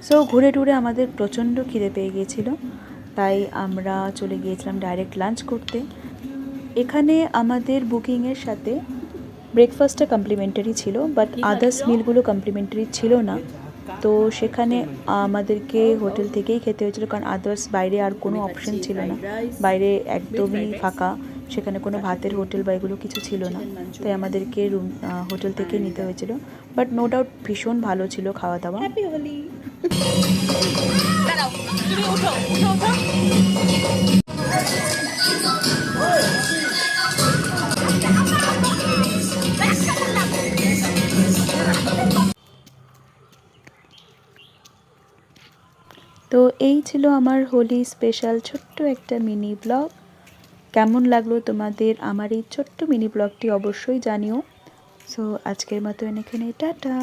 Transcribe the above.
So ঘুরে টুরে আমাদের প্রচণ্ড খিদে পেয়ে গিয়েছিল, তাই আমরা চলে গিয়েছিলাম ডাইরেক্ট লাঞ্চ করতে। এখানে আমাদের বুকিংয়ের সাথে ব্রেকফাস্টটা কমপ্লিমেন্টারি ছিল, বাট আদার্স মিলগুলো কমপ্লিমেন্টারি ছিল না। তো সেখানে আমাদেরকে হোটেল থেকেই খেতে হয়েছিল, কারণ আদার্স বাইরে আর কোনো অপশন ছিল না, বাইরে একদমই ফাঁকা, সেখানে কোনো ভাতের হোটেল বা এগুলো কিছু ছিল না, তাই আমাদেরকে হোটেল থেকেই নিতে হয়েছিল। বাট নো ডাউট ভীষণ ভালো ছিল খাওয়া দাওয়া। তো এই ছিল আমার হোলি স্পেশাল ছোট্ট একটা মিনি ব্লগ। কেমন লাগলো তোমাদের আমার এই ছোট্ট মিনি ব্লগটি অবশ্যই জানিও। সো আজকের মতো এখানে টাটা।